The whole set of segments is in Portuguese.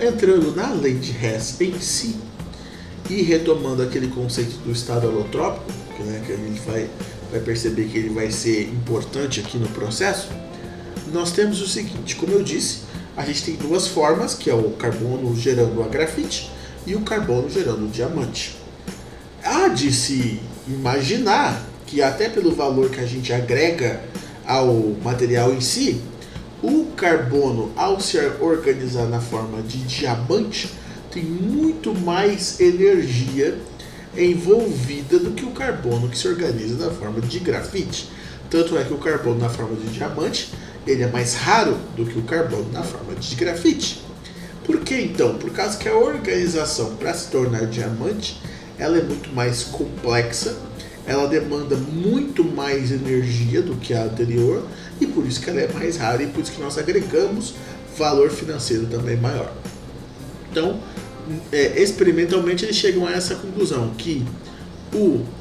Então, entrando na lei de Hess em si, e retomando aquele conceito do estado alotrópico, que a gente vai perceber que ele vai ser importante aqui no processo, nós temos o seguinte: como eu disse, a gente tem duas formas, que é o carbono gerando a grafite e o carbono gerando o diamante. Há de se imaginar que até pelo valor que a gente agrega ao material em si, o carbono, ao se organizar na forma de diamante, tem muito mais energia envolvida do que o carbono que se organiza na forma de grafite. Tanto é que o carbono na forma de diamante, ele é mais raro do que o carbono na forma de grafite. Por que então? Por causa que a organização para se tornar diamante, ela é muito mais complexa, ela demanda muito mais energia do que a anterior, e por isso que ela é mais rara, e por isso que nós agregamos valor financeiro também maior. Então, experimentalmente eles chegam a essa conclusão, que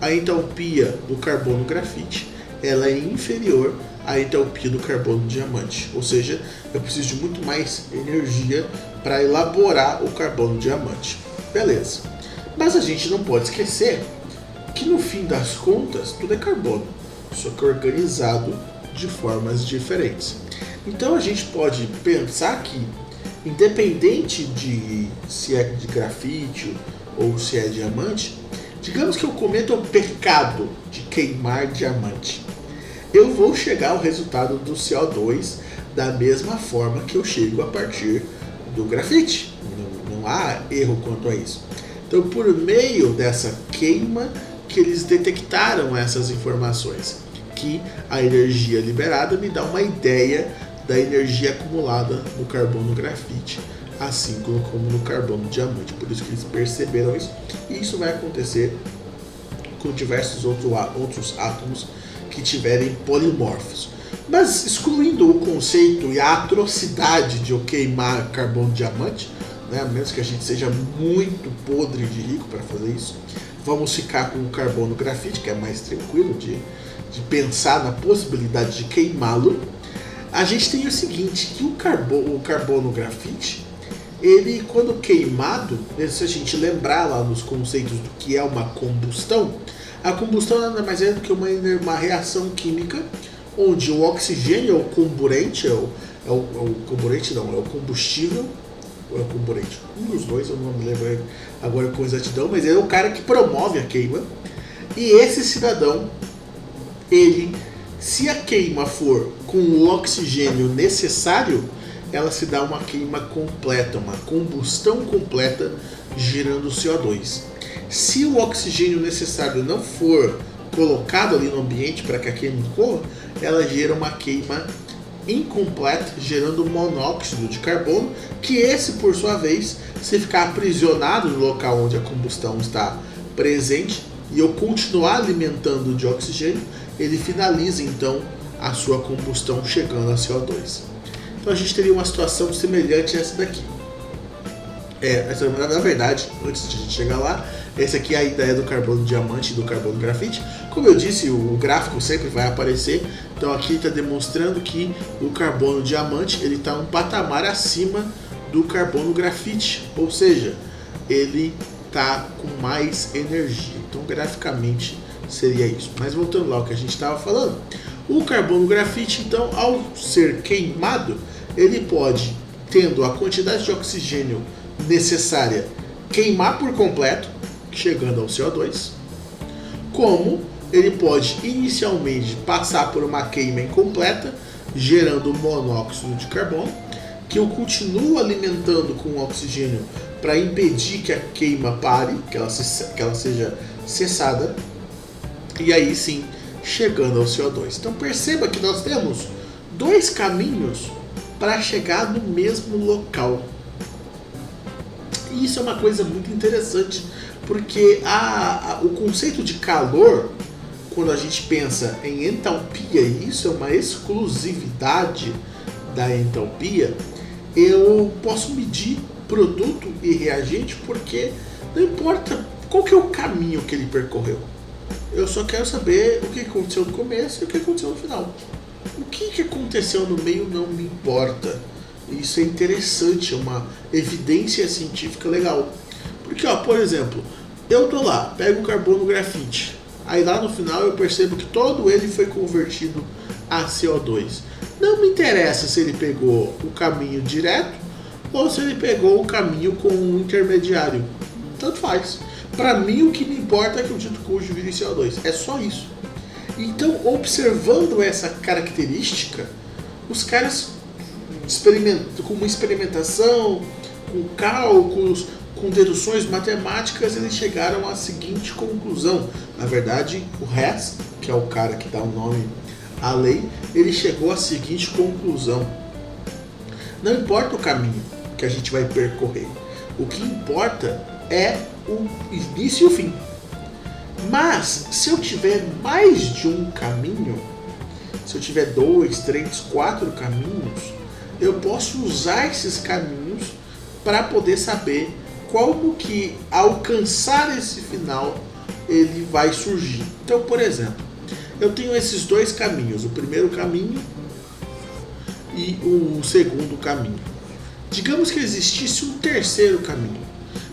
a entalpia do carbono grafite, ela é inferior à entalpia do carbono diamante. Ou seja, eu preciso de muito mais energia para elaborar o carbono diamante. Beleza. Mas a gente não pode esquecer que no fim das contas tudo é carbono, só que organizado de formas diferentes. Então a gente pode pensar que, independente de se é de grafite ou se é diamante, digamos que eu cometo o pecado de queimar diamante, eu vou chegar ao resultado do CO2 da mesma forma que eu chego a partir do grafite. Não há erro quanto a isso. Então, por meio dessa queima, que eles detectaram essas informações, que a energia liberada me dá uma ideia da energia acumulada no carbono grafite, assim como no carbono diamante. Por isso que eles perceberam isso, e isso vai acontecer com diversos outros átomos que tiverem polimorfos. Mas excluindo o conceito e a atrocidade de eu queimar carbono diamante, a menos que a gente seja muito podre de rico para fazer isso, vamos ficar com o carbono grafite, que é mais tranquilo de pensar na possibilidade de queimá-lo. A gente tem o seguinte, que o carbono grafite, ele, quando queimado, se a gente lembrar lá nos conceitos do que é uma combustão, a combustão nada mais é do que uma reação química, onde o oxigênio é o comburente, é o combustível, ou é o comburente, um dos dois, eu não me lembro agora com exatidão, mas é o cara que promove a queima. E esse cidadão, se a queima for com o oxigênio necessário, ela se dá uma queima completa, uma combustão completa, gerando CO2. Se o oxigênio necessário não for colocado ali no ambiente para que a queima ocorra, ela gera uma queima incompleta, gerando monóxido de carbono, que esse, por sua vez, se ficar aprisionado no local onde a combustão está presente e eu continuar alimentando de oxigênio, ele finaliza então a sua combustão chegando a CO2. Então a gente teria uma situação semelhante a essa daqui. Na verdade, antes de a gente chegar lá, essa aqui é a ideia do carbono diamante e do carbono grafite. Como eu disse, o gráfico sempre vai aparecer. Então aqui está demonstrando que o carbono diamante ele está um patamar acima do carbono grafite, ou seja, ele está com mais energia. Então graficamente seria isso. Mas voltando lá ao que a gente estava falando, o carbono grafite, então, ao ser queimado, ele pode, tendo a quantidade de oxigênio necessária, queimar por completo, chegando ao CO2, como ele pode inicialmente passar por uma queima incompleta, gerando monóxido de carbono, que eu continuo alimentando com oxigênio para impedir que a queima pare, que ela seja cessada, e aí sim chegando ao CO2. Então perceba que nós temos dois caminhos para chegar no mesmo local. E isso é uma coisa muito interessante, porque o conceito de calor, quando a gente pensa em entalpia, e isso é uma exclusividade da entalpia, eu posso medir produto e reagente porque não importa qual que é o caminho que ele percorreu. Eu só quero saber o que aconteceu no começo e o que aconteceu no final. O que aconteceu no meio não me importa. Isso é interessante, é uma evidência científica legal. Porque, ó, por exemplo, eu tô lá, pego o carbono grafite, aí lá no final eu percebo que todo ele foi convertido a CO2. Não me interessa se ele pegou o caminho direto ou se ele pegou o caminho com um intermediário. Tanto faz. Para mim o que me importa é que o dito cujo vire CO2. É só isso. Então, observando essa característica, os caras com uma experimentação, com cálculos, com deduções matemáticas, eles chegaram à seguinte conclusão. Na verdade, o Hess, que é o cara que dá o nome à lei, ele chegou à seguinte conclusão: não importa o caminho que a gente vai percorrer, o que importa é o início e o fim. Mas se eu tiver mais de um caminho, se eu tiver 2, 3, 4 caminhos, eu posso usar esses caminhos para poder saber como que alcançar esse final ele vai surgir. Então, por exemplo, eu tenho esses 2 caminhos, o primeiro caminho e o segundo caminho. Digamos que existisse um terceiro caminho,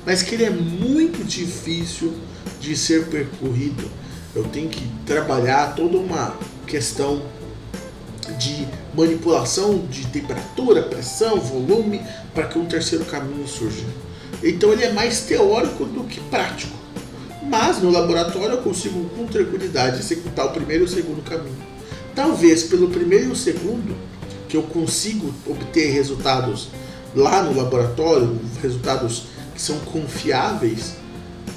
mas que ele é muito difícil de ser percorrido. Eu tenho que trabalhar toda uma questão de manipulação de temperatura, pressão, volume, para que um terceiro caminho surja. Então ele é mais teórico do que prático. Mas no laboratório eu consigo com tranquilidade executar o primeiro e o segundo caminho. Talvez pelo primeiro e o segundo, que eu consigo obter resultados lá no laboratório, resultados que são confiáveis,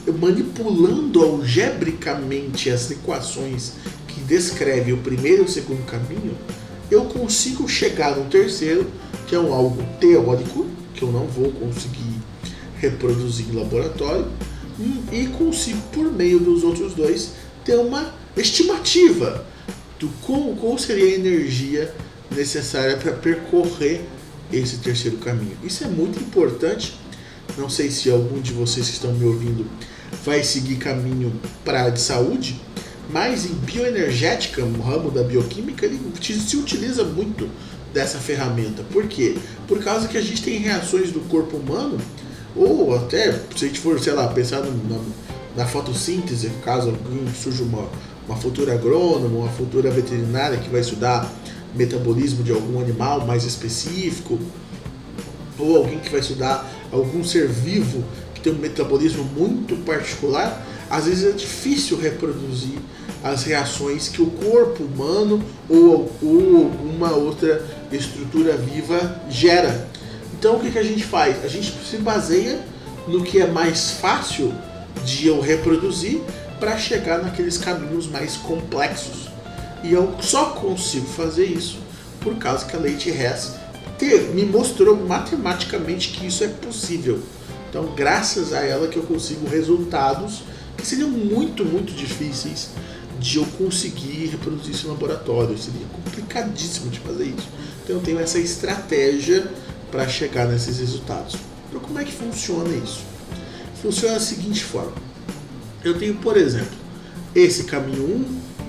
eu manipulando algebricamente as equações que descrevem o primeiro e o segundo caminho, eu consigo chegar no terceiro, que é algo teórico, que eu não vou conseguir reproduzir em laboratório, e consigo, por meio dos outros 2, ter uma estimativa do qual seria a energia necessária para percorrer esse terceiro caminho. Isso é muito importante. Não sei se algum de vocês que estão me ouvindo vai seguir caminho para a área de saúde, mas em bioenergética, no ramo da bioquímica, ele se utiliza muito dessa ferramenta. Por quê? Por causa que a gente tem reações do corpo humano, ou até, se a gente for, sei lá, pensar na fotossíntese, caso alguém surja uma futura agrônoma, uma futura veterinária que vai estudar metabolismo de algum animal mais específico, ou alguém que vai estudar algum ser vivo que tem um metabolismo muito particular, às vezes é difícil reproduzir as reações que o corpo humano ou alguma outra estrutura viva gera. Então o que a gente faz? A gente se baseia no que é mais fácil de eu reproduzir para chegar naqueles caminhos mais complexos. E eu só consigo fazer isso por causa que a lei de Hess me mostrou matematicamente que isso é possível. Então, graças a ela que eu consigo resultados que seriam muito, muito difíceis de eu conseguir reproduzir isso no laboratório. Seria complicadíssimo de fazer isso. Então, eu tenho essa estratégia para chegar nesses resultados. Então, como é que funciona isso? Funciona da seguinte forma. Eu tenho, por exemplo, esse caminho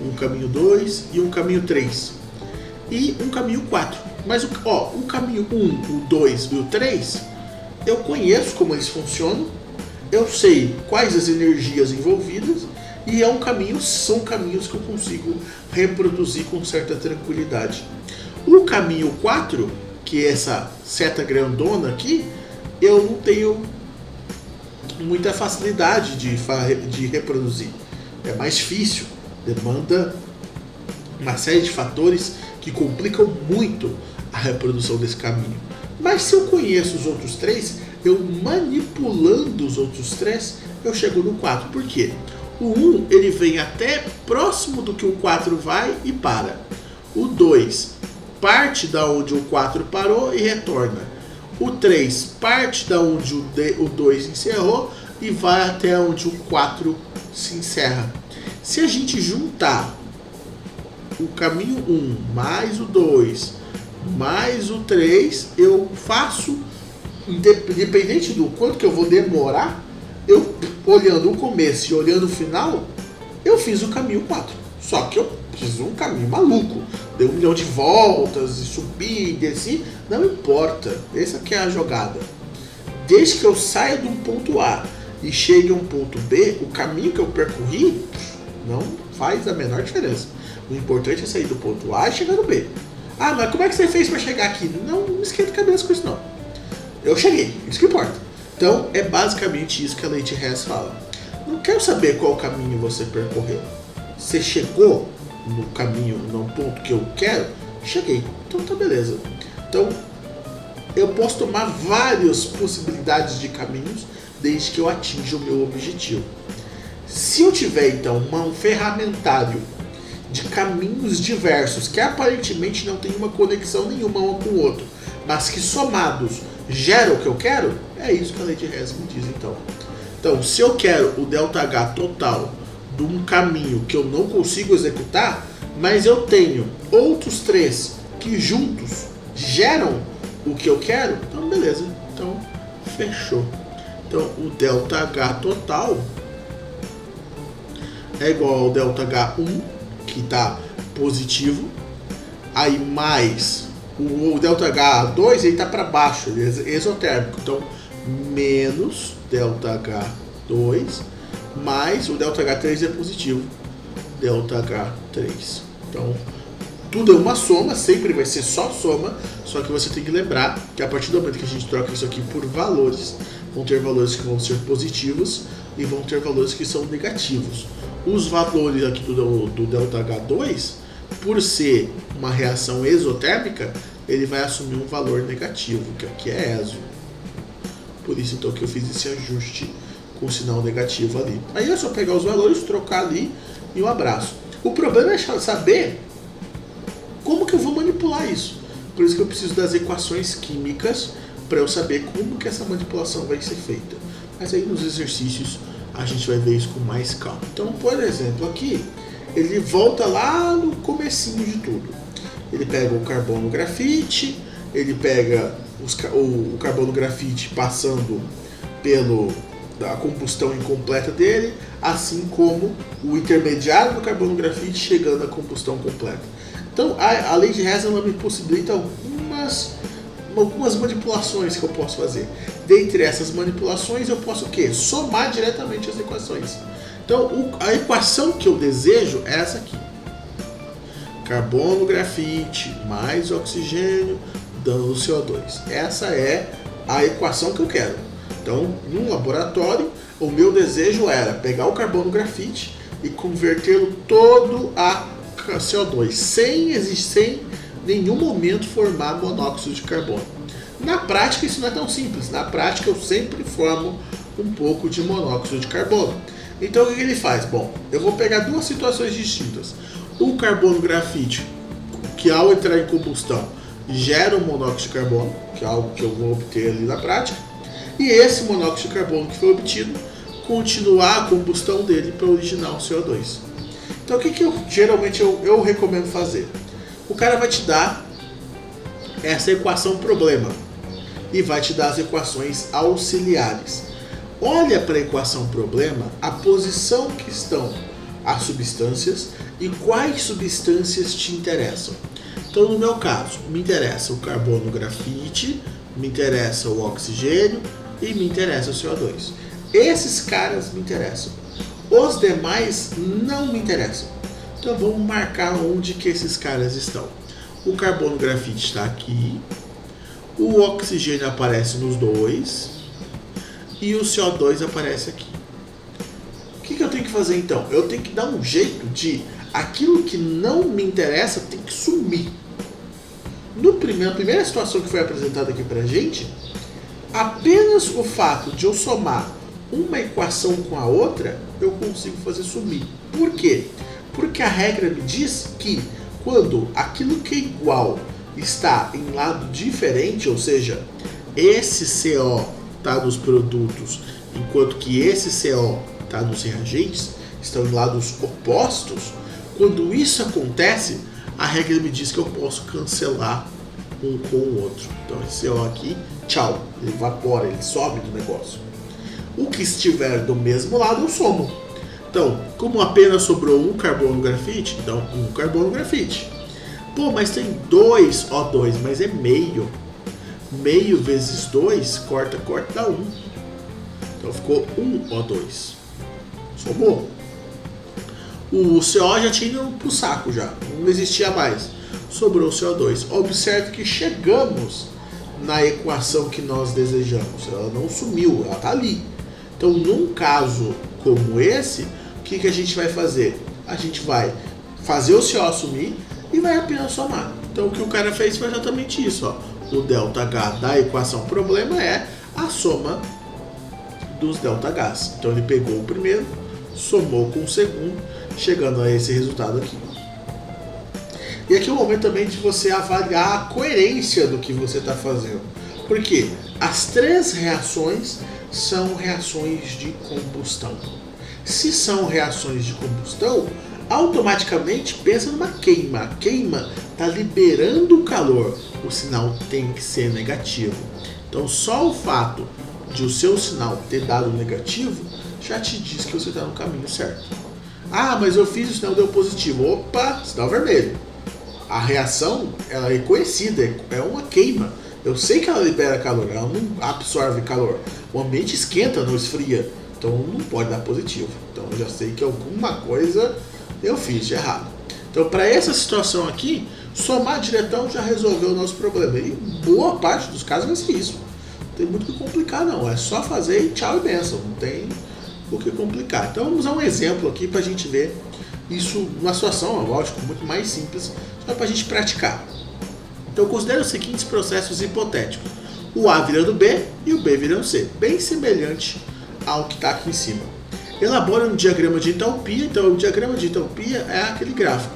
1, um caminho 2 e um caminho 3. E um caminho 4. Mas o caminho 1, o 2 e o 3, eu conheço como eles funcionam, eu sei quais as energias envolvidas e são caminhos que eu consigo reproduzir com certa tranquilidade. O caminho 4, que é essa seta grandona aqui, eu não tenho muita facilidade de reproduzir. É mais difícil, demanda uma série de fatores que complicam muito a reprodução desse caminho. Mas se eu conheço os outros 3, eu manipulando os outros 3, eu chego no 4. Por quê? O 1 ele vem até próximo do que o 4 vai e para. O 2 parte da onde o 4 parou e retorna. O 3 parte da onde o 2 encerrou e vai até onde o 4 se encerra. Se a gente juntar o caminho 1 mais o 2 mais o 3, eu faço, independente do quanto que eu vou demorar, eu olhando o começo e olhando o final, eu fiz o caminho 4. Só que eu fiz um caminho maluco. dei 1 milhão de voltas, e subi, desci, não importa, essa que é a jogada. Desde que eu saia de um ponto A e chegue a um ponto B, o caminho que eu percorri não faz a menor diferença. O importante é sair do ponto A e chegar no B. Ah, mas como é que você fez para chegar aqui? Não esquenta a cabeça com isso não. Eu cheguei, isso que importa. Então é basicamente isso que a lei de Hess fala. Não quero saber qual caminho você percorreu. Você chegou no caminho, no ponto que eu quero? Cheguei. Então tá beleza. Então eu posso tomar várias possibilidades de caminhos desde que eu atinja o meu objetivo. Se eu tiver então um ferramentário de caminhos diversos que aparentemente não tem uma conexão nenhuma um com o outro, mas que somados geram o que eu quero, é isso que a lei de Hess me diz então. Então, se eu quero o ΔH total de um caminho que eu não consigo executar, mas eu tenho outros 3 que juntos geram o que eu quero, então beleza, então fechou. Então o ΔH total é igual ao ΔH1, que está positivo, aí mais o ΔH2 ele está para baixo, ele é exotérmico, então menos ΔH2 mais o ΔH3 é positivo, ΔH3. Então tudo é uma soma, sempre vai ser só soma, só que você tem que lembrar que a partir do momento que a gente troca isso aqui por valores, vão ter valores que vão ser positivos e vão ter valores que são negativos. Os valores aqui do ΔH2, por ser uma reação exotérmica, ele vai assumir um valor negativo, que aqui é ESO. Por isso então que eu fiz esse ajuste com o sinal negativo ali. Aí é só pegar os valores, trocar ali e um abraço. O problema é saber como que eu vou manipular isso. Por isso que eu preciso das equações químicas para eu saber como que essa manipulação vai ser feita. Mas aí nos exercícios a gente vai ver isso com mais calma. Então, por exemplo, aqui ele volta lá no comecinho de tudo. Ele pega o carbono grafite, ele pega o carbono grafite passando a combustão incompleta dele, assim como o intermediário do carbono grafite chegando à combustão completa. Então a lei de Hess me possibilita algumas manipulações que eu posso fazer. Dentre essas manipulações eu posso o quê? Somar diretamente as equações. Então a equação que eu desejo é essa aqui. Carbono grafite mais oxigênio dando CO2. Essa é a equação que eu quero. Então, no laboratório, o meu desejo era pegar o carbono grafite e convertê-lo todo a CO2, sem nenhum momento formar monóxido de carbono. Na prática, isso não é tão simples. Na prática, eu sempre formo um pouco de monóxido de carbono. Então, o que ele faz? Bom, eu vou pegar duas situações distintas. O carbono grafite, que ao entrar em combustão, gera um monóxido de carbono, que é algo que eu vou obter ali na prática, e esse monóxido de carbono que foi obtido, continuar a combustão dele para originar o CO2. Então o que geralmente eu recomendo fazer? O cara vai te dar essa equação problema e vai te dar as equações auxiliares. Olha para a equação problema a posição que estão as substâncias e quais substâncias te interessam. Então no meu caso, me interessa o carbono grafite, me interessa o oxigênio e me interessa o CO2. Esses caras me interessam. Os demais não me interessam. Então vamos marcar onde que esses caras estão. O carbono grafite está aqui. O oxigênio aparece nos dois. E o CO2 aparece aqui. O que eu tenho que fazer então? Eu tenho que dar um jeito de aquilo que não me interessa tem que sumir. Na primeira situação que foi apresentada aqui pra gente, apenas o fato de eu somar uma equação com a outra, eu consigo fazer sumir. Por quê? Porque a regra me diz que quando aquilo que é igual está em lado diferente, ou seja, esse CO está nos produtos, enquanto que esse CO está nos reagentes, estão em lados opostos, quando isso acontece, a regra me diz que eu posso cancelar um com o outro. Então esse CO aqui, tchau, ele evapora, ele sobe do negócio. O que estiver do mesmo lado eu somo. Então, como apenas sobrou um carbono grafite, então um carbono grafite. Pô, mas tem 2O2, mas é meio. Meio vezes 2, corta, dá 1. Então ficou 1O2. Somou. O CO já tinha ido pro saco já, não existia mais. Sobrou o CO2. Observe que chegamos na equação que nós desejamos. Ela não sumiu, ela tá ali. Então, num caso como esse, o que a gente vai fazer? A gente vai fazer o CO sumir e vai apenas somar. Então, o que o cara fez foi exatamente isso. Ó. O ΔH da equação problema é a soma dos ΔHs. Então, ele pegou o primeiro, somou com o segundo, chegando a esse resultado aqui. E aqui é o momento também de você avaliar a coerência do que você está fazendo. Porque as três reações são reações de combustão. Se são reações de combustão, automaticamente pensa numa queima. A queima está liberando calor. O sinal tem que ser negativo. Então só o fato de o seu sinal ter dado negativo já te diz que você está no caminho certo. Ah, mas eu fiz o sinal deu positivo. Opa, sinal vermelho. A reação ela é conhecida, é uma queima. Eu sei que ela libera calor, ela não absorve calor. O ambiente esquenta, não esfria. Então não pode dar positivo. Então eu já sei que alguma coisa eu fiz de errado. Então para essa situação aqui, somar diretão já resolveu o nosso problema. E boa parte dos casos vai ser isso. Não tem muito o que complicar não. É só fazer e tchau e benção. Não tem o que complicar. Então vamos usar um exemplo aqui para a gente ver isso numa situação, lógico, muito mais simples, só para a gente praticar. Então considere os seguintes processos hipotéticos. O A virando B e o B virando C. Bem semelhante ao que está aqui em cima. Elabora um diagrama de entalpia. Então o diagrama de entalpia é aquele gráfico.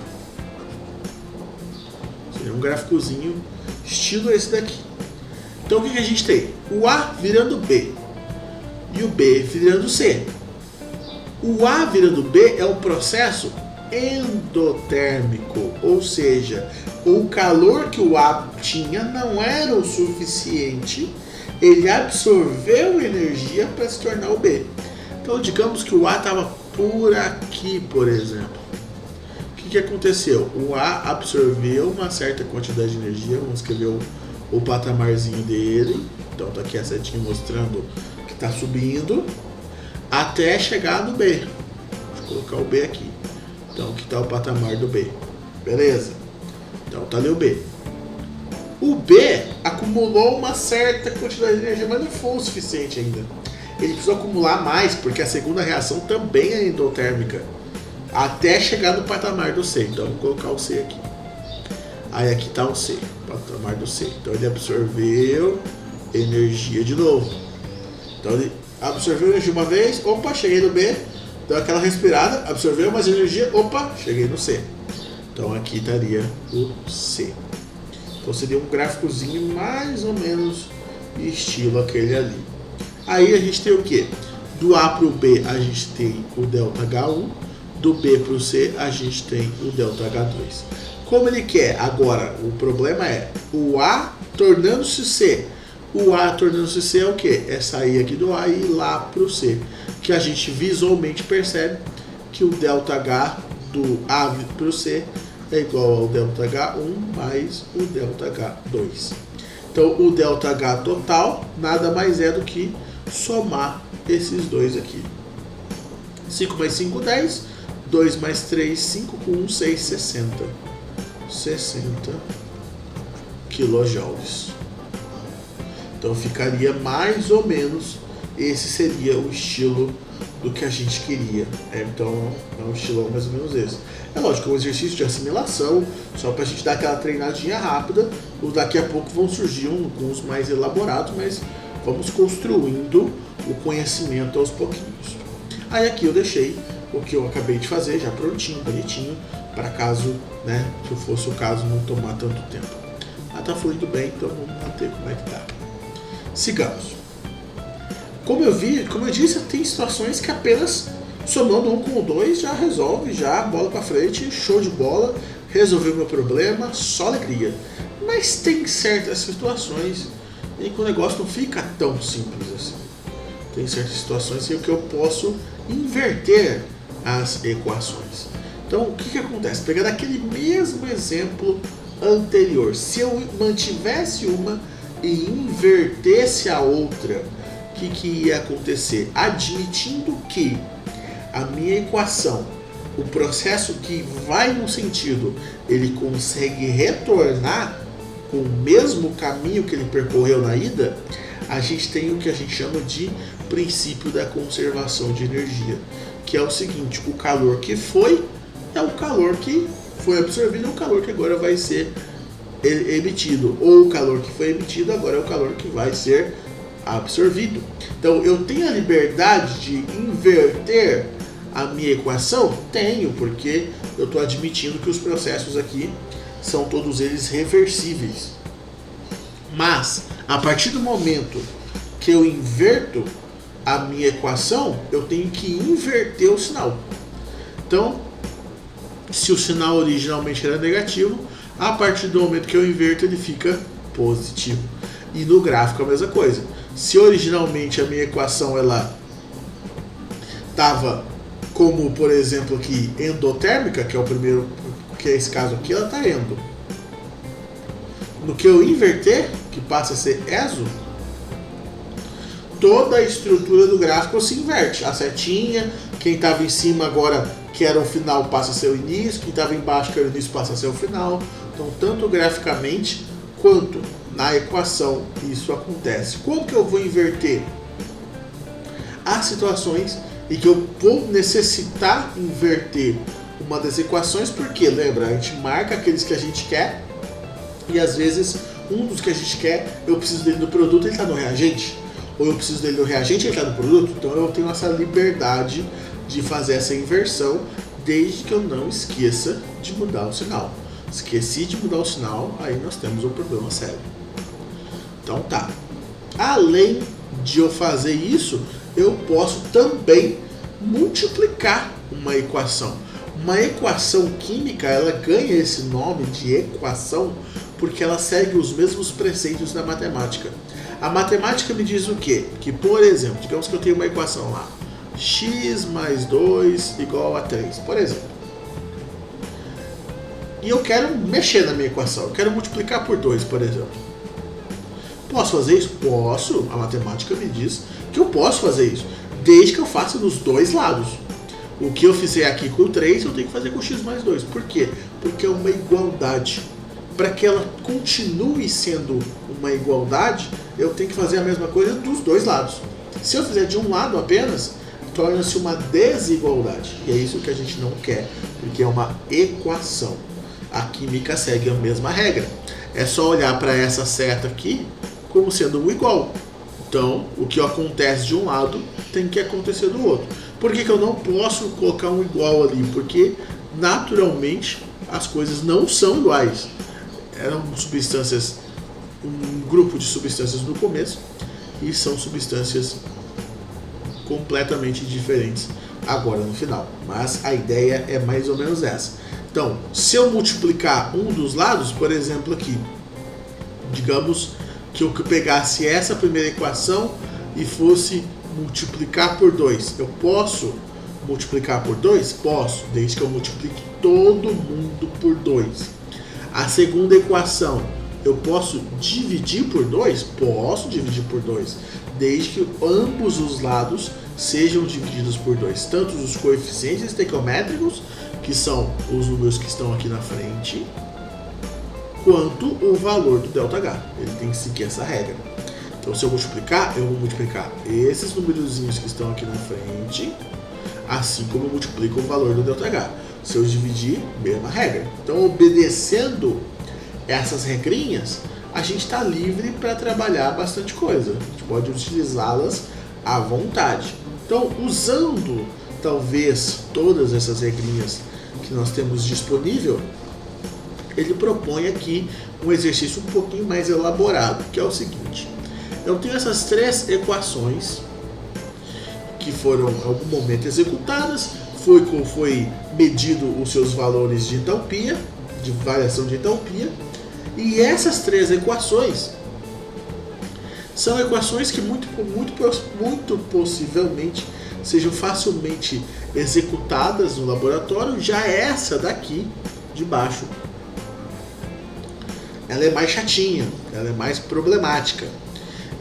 Seria um gráficozinho estilo esse daqui. Então o que a gente tem? O A virando B e o B virando C. O A virando B é um processo endotérmico, ou seja, o calor que o A tinha não era o suficiente, ele absorveu energia para se tornar o B. Então digamos que o A estava por aqui, por exemplo. O que aconteceu? O A absorveu uma certa quantidade de energia, vamos escrever o patamarzinho dele, então está aqui a setinha mostrando que está subindo, até chegar no B. Deixa eu colocar o B aqui. Então aqui está o patamar do B. Beleza? Então está ali o B. O B acumulou uma certa quantidade de energia, mas não foi o suficiente ainda. Ele precisou acumular mais, porque a segunda reação também é endotérmica, até chegar no patamar do C. Então vou colocar o C aqui. Aí aqui está o C, patamar do C. Então ele absorveu energia de novo. Então ele absorveu energia uma vez, opa, cheguei no B, deu aquela respirada, absorveu mais energia, opa, cheguei no C. Então aqui estaria o C. Então seria um gráficozinho mais ou menos estilo aquele ali. Aí a gente tem o que? Do A para o B a gente tem o ΔH1, do B para o C a gente tem o ΔH2. Como ele quer? Agora, o problema é o A tornando-se C. O A tornando-se C é o que? É sair aqui do A e ir lá para o C. Que a gente visualmente percebe que o ΔH do A para o C é igual ao ΔH1 mais o ΔH2. Então o ΔH total nada mais é do que somar esses dois aqui. 5 mais 5, 10. 2 mais 3, 5. Com 1, 6, 60. 60 kJ. Então ficaria mais ou menos, esse seria o estilo do que a gente queria. Então é um estilão mais ou menos esse. É lógico, é um exercício de assimilação, só para a gente dar aquela treinadinha rápida. Daqui a pouco vão surgir alguns mais elaborados, mas vamos construindo o conhecimento aos pouquinhos. Aí aqui eu deixei o que eu acabei de fazer, já prontinho, bonitinho, para caso, né, se fosse o caso, não tomar tanto tempo. Mas tá fluindo bem, então vamos manter como é que tá. Sigamos. Como eu disse, tem situações que apenas somando 1 com o 2 já resolve, já bola para frente, show de bola, resolveu meu problema, só alegria. Mas tem certas situações em que o negócio não fica tão simples assim. Tem certas situações em que eu posso inverter as equações. Então, o que acontece? Pegando aquele mesmo exemplo anterior. Se eu mantivesse uma e invertesse a outra, o que ia acontecer? Admitindo que a minha equação, o processo que vai num sentido, ele consegue retornar com o mesmo caminho que ele percorreu na ida, a gente tem o que a gente chama de princípio da conservação de energia, que é o seguinte: o calor que foi é o calor que foi absorvido, é o calor que agora vai ser emitido, ou o calor que foi emitido agora é o calor que vai ser absorvido. Então eu tenho a liberdade de inverter a minha equação? Tenho, porque eu estou admitindo que os processos aqui são todos eles reversíveis. Mas a partir do momento que eu inverto a minha equação, eu tenho que inverter o sinal. Então, se o sinal originalmente era negativo, a partir do momento que eu inverto, ele fica positivo. E no gráfico a mesma coisa. Se originalmente a minha equação ela estava como, por exemplo, aqui endotérmica, que é o primeiro, que é esse caso aqui, ela está endo. No que eu inverter, que passa a ser exo, toda a estrutura do gráfico se inverte. A setinha, quem estava em cima agora, que era o final, passa a ser o início, quem estava embaixo, que era o início, passa a ser o final. Então, tanto graficamente quanto na equação, isso acontece. Como que eu vou inverter? Há situações em que eu vou necessitar inverter uma das equações, porque, lembra, a gente marca aqueles que a gente quer, e às vezes um dos que a gente quer, eu preciso dele no produto, ele está no reagente, ou eu preciso dele no reagente, ele está no produto. Então eu tenho essa liberdade de fazer essa inversão, desde que eu não esqueça de mudar o sinal. Esqueci de mudar o sinal, aí nós temos um problema sério. Então tá. Além de eu fazer isso, eu posso também multiplicar uma equação. Uma equação química, ela ganha esse nome de equação porque ela segue os mesmos preceitos da matemática. A matemática me diz o quê? Que, por exemplo, digamos que eu tenho uma equação lá, x mais 2 igual a 3, por exemplo. E eu quero mexer na minha equação, eu quero multiplicar por 2, por exemplo. Posso fazer isso? Posso. A matemática me diz que eu posso fazer isso, desde que eu faça dos dois lados. O que eu fizer aqui com 3, eu tenho que fazer com x mais 2. Por quê? Porque é uma igualdade. Para que ela continue sendo uma igualdade, eu tenho que fazer a mesma coisa dos dois lados. Se eu fizer de um lado apenas, torna-se uma desigualdade. E é isso que a gente não quer, porque é uma equação. A química segue a mesma regra. É só olhar para essa seta aqui como sendo um igual. Então, o que acontece de um lado tem que acontecer do outro. Por que eu não posso colocar um igual ali? Porque, naturalmente, as coisas não são iguais. Eram substâncias, um grupo de substâncias no começo, e são substâncias completamente diferentes agora no final. Mas a ideia é mais ou menos essa. Então, se eu multiplicar um dos lados, por exemplo aqui, digamos que eu pegasse essa primeira equação e fosse multiplicar por 2. Eu posso multiplicar por 2? Posso, desde que eu multiplique todo mundo por 2. A segunda equação, eu posso dividir por 2? Posso dividir por 2, desde que ambos os lados sejam divididos por 2. Tanto os coeficientes estequiométricos, que são os números que estão aqui na frente, quanto o valor do ΔH. Ele tem que seguir essa regra. Então, se eu multiplicar, eu vou multiplicar esses numerozinhos que estão aqui na frente, assim como eu multiplico o valor do ΔH. Se eu dividir, mesma regra. Então, obedecendo essas regrinhas, a gente está livre para trabalhar bastante coisa. A gente pode utilizá-las à vontade. Então, usando talvez todas essas regrinhas que nós temos disponível, ele propõe aqui um exercício um pouquinho mais elaborado, que é o seguinte: eu tenho essas três equações que foram em algum momento executadas, foi medido os seus valores de entalpia, de variação de entalpia, e essas três equações são equações que muito possivelmente sejam facilmente executadas no laboratório. Já essa daqui de baixo ela é mais chatinha, ela é mais problemática.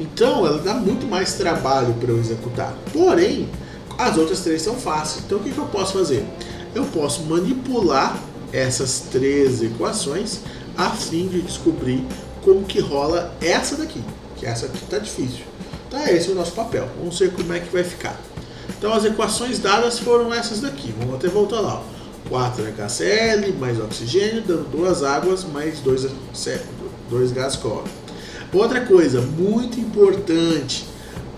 Então ela dá muito mais trabalho para eu executar. Porém, as outras três são fáceis. Então o que eu posso fazer? Eu posso manipular essas três equações a fim de descobrir como que rola essa daqui. Que essa aqui está difícil. Então esse é o nosso papel. Vamos ver como é que vai ficar. Então as equações dadas foram essas daqui. Vamos até voltar lá. 4HCl mais oxigênio, dando 2 águas mais 2 gases cobre. Outra coisa muito importante,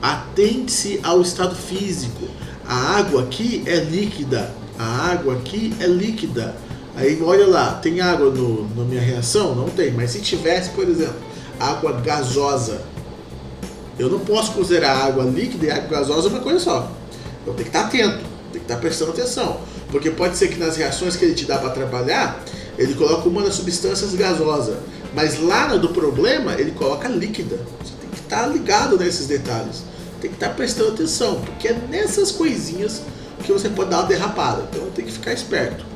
atente-se ao estado físico. A água aqui é líquida. A água aqui é líquida. Aí olha lá, tem água na minha reação? Não tem, mas se tivesse, por exemplo, água gasosa, eu não posso considerar água líquida e água gasosa uma coisa só. Eu tenho que estar atento, tem que estar prestando atenção. Porque pode ser que nas reações que ele te dá para trabalhar, ele coloca uma das substâncias gasosa, mas lá no do problema ele coloca líquida. Você tem que estar ligado nesses detalhes, tem que estar prestando atenção, porque é nessas coisinhas que você pode dar uma derrapada. Então tem que ficar esperto.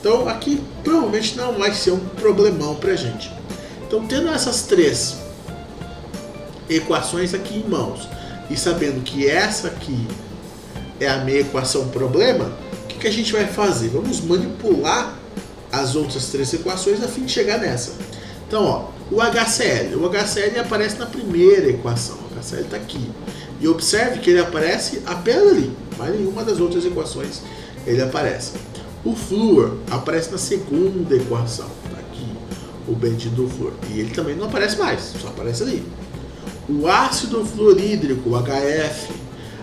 Então aqui provavelmente não vai ser um problemão pra gente. Então tendo essas três equações aqui em mãos e sabendo que essa aqui é a minha equação problema, o que a gente vai fazer? Vamos manipular as outras três equações a fim de chegar nessa. Então, ó, o HCl aparece na primeira equação. O HCl está aqui. E observe que ele aparece apenas ali. Mas nenhuma das outras equações ele aparece. O flúor aparece na segunda equação. Está aqui o bendito flúor. E ele também não aparece mais, só aparece ali. O ácido fluorídrico, o HF,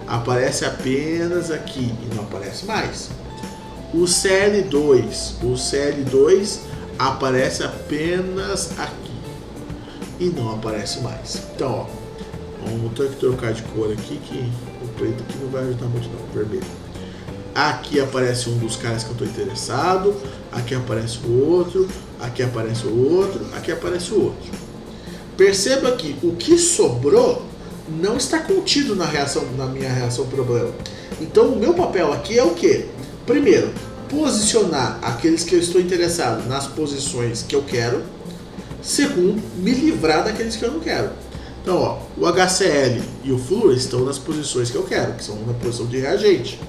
aparece apenas aqui e não aparece mais. O Cl2 aparece apenas aqui e não aparece mais. Então, ó, vamos ter que trocar de cor aqui, que o preto aqui não vai ajudar muito não, o vermelho. Aqui aparece um dos caras que eu estou interessado, aqui aparece o outro, aqui aparece o outro, aqui aparece o outro. Perceba que o que sobrou não está contido na minha reação problema. Então o meu papel aqui é o quê? Primeiro, posicionar aqueles que eu estou interessado nas posições que eu quero. Segundo, me livrar daqueles que eu não quero. Então, ó, o HCl e o flúor estão nas posições que eu quero, que são na posição de reagente.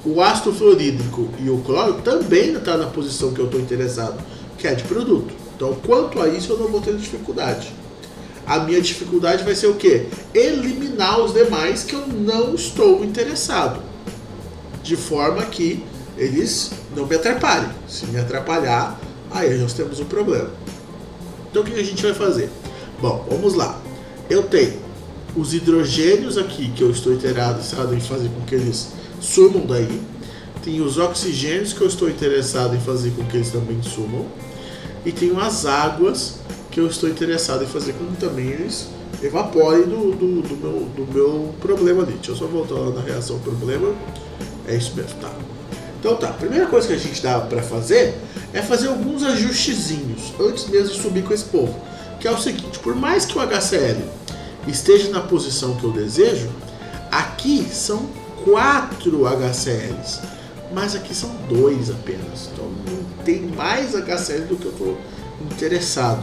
O ácido fluorídrico e o cloro também estão na posição que eu estou interessado, que é de produto. Então, quanto a isso, eu não vou ter dificuldade. A minha dificuldade vai ser o quê? Eliminar os demais que eu não estou interessado, de forma que eles não me atrapalhem. Se me atrapalhar, aí nós temos um problema. Então o que a gente vai fazer? Bom, vamos lá. Eu tenho os hidrogênios aqui que eu estou interessado em fazer com que eles sumam daí. Tenho os oxigênios que eu estou interessado em fazer com que eles também sumam. E tenho as águas que eu estou interessado em fazer com que também eles evaporem do meu problema ali. Deixa eu só voltar lá na reação problema. É isso mesmo, tá? Então tá, a primeira coisa que a gente dá para fazer é fazer alguns ajustezinhos antes mesmo de subir com esse povo. Que é o seguinte, por mais que o HCl esteja na posição que eu desejo, aqui são 4 HCls, mas aqui são 2 apenas. Então não tem mais HCl do que eu estou interessado.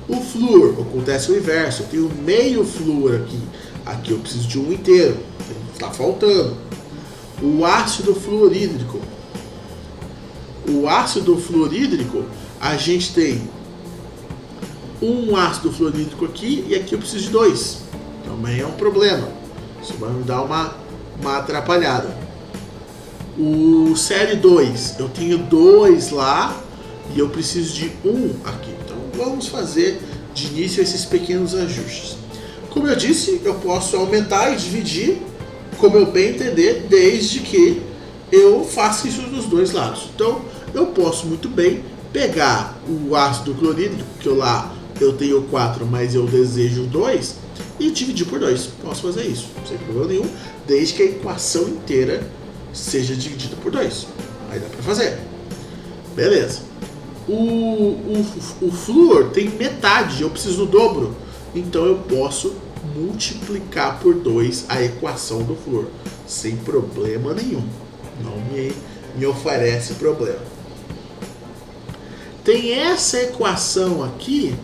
O flúor, acontece o inverso, eu tenho meio flúor aqui. Aqui eu preciso de um inteiro, está faltando. O ácido fluorídrico. O ácido fluorídrico, a gente tem um ácido fluorídrico aqui e aqui eu preciso de 2. Também é um problema. Isso vai me dar uma atrapalhada. O Cl2, eu tenho 2 lá e eu preciso de 1 aqui. Então vamos fazer de início esses pequenos ajustes. Como eu disse, eu posso aumentar e dividir como eu bem entender, desde que eu faça isso dos dois lados. Então eu posso muito bem pegar o ácido clorídrico, que eu tenho 4, mas eu desejo 2, e dividir por 2. Posso fazer isso, sem problema nenhum, desde que a equação inteira seja dividida por 2. Aí dá para fazer. Beleza. O flúor tem metade, eu preciso do dobro. Então eu posso multiplicar por 2 a equação do flúor, sem problema nenhum. Não me oferece problema. tem essa equação aqui,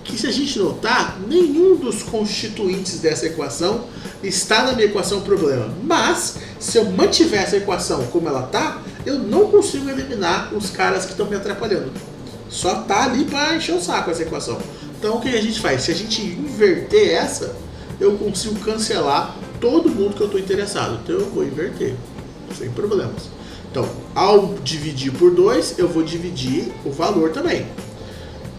que se a gente notar, nenhum dos constituintes dessa equação está na minha equação problema. Mas, se eu mantiver essa equação como ela está, eu não consigo eliminar os caras que estão me atrapalhando. Só tá ali para encher o saco essa equação. Então o que a gente faz? Se a gente inverter essa, eu consigo cancelar todo mundo que eu estou interessado. Então eu vou inverter, sem problemas. Então, ao dividir por 2, eu vou dividir o valor também.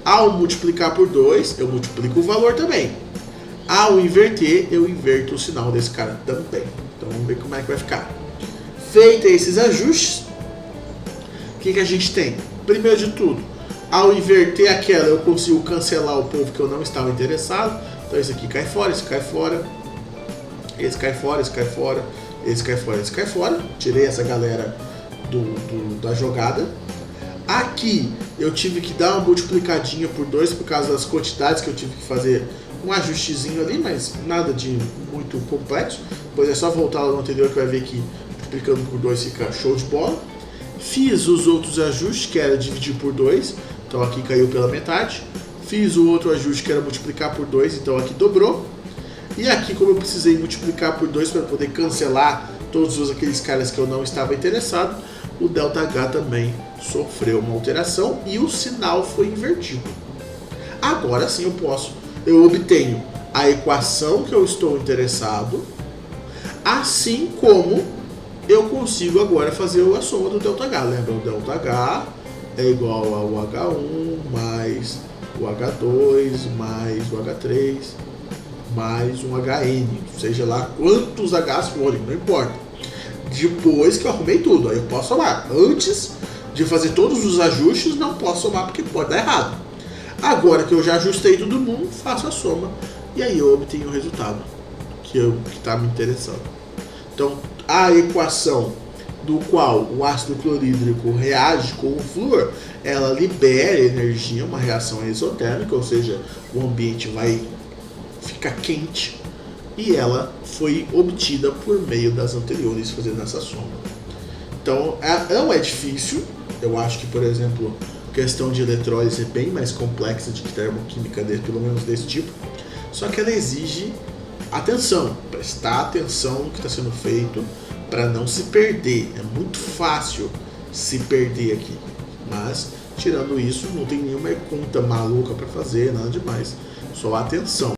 Ao multiplicar por 2, eu multiplico o valor também. Ao inverter, eu inverto o sinal desse cara também. Então vamos ver como é que vai ficar. Feito esses ajustes, o que a gente tem? Primeiro de tudo, ao inverter aquela, eu consigo cancelar o povo que eu não estava interessado. Então esse aqui cai fora, esse cai fora. Esse cai fora, esse cai fora. Esse cai fora, esse cai fora. Tirei essa galera da jogada. Aqui eu tive que dar uma multiplicadinha por 2 por causa das quantidades que eu tive que fazer um ajustezinho ali, mas nada de muito complexo. Pois é só voltar lá no anterior que vai ver que multiplicando por 2 fica show de bola. Fiz os outros ajustes, que era dividir por 2, então aqui caiu pela metade. Fiz o outro ajuste, que era multiplicar por 2, então aqui dobrou. E aqui, como eu precisei multiplicar por 2 para poder cancelar todos aqueles caras que eu não estava interessado, o ΔH também sofreu uma alteração e o sinal foi invertido. Agora sim eu obtenho a equação que eu estou interessado, assim como eu consigo agora fazer a soma do ΔH. Lembra? O ΔH é igual ao H1 mais o H2 mais o H3 mais um HN, seja lá quantos Hs forem, não importa. Depois que eu arrumei tudo, aí eu posso somar. Antes de fazer todos os ajustes, não posso somar porque pode dar errado. Agora que eu já ajustei todo mundo, faço a soma e aí eu obtenho o resultado que está me interessando. Então, a equação do qual o ácido clorídrico reage com o flúor, ela libera energia, uma reação exotérmica, ou seja, o ambiente vai ficar quente, e ela foi obtida por meio das anteriores, fazendo essa soma. Então, não é difícil. Eu acho que, por exemplo, a questão de eletrólise é bem mais complexa de termoquímica, pelo menos desse tipo, só que ela exige atenção, prestar atenção no que está sendo feito para não se perder. É muito fácil se perder aqui, mas tirando isso, não tem nenhuma conta maluca para fazer, nada demais, só atenção.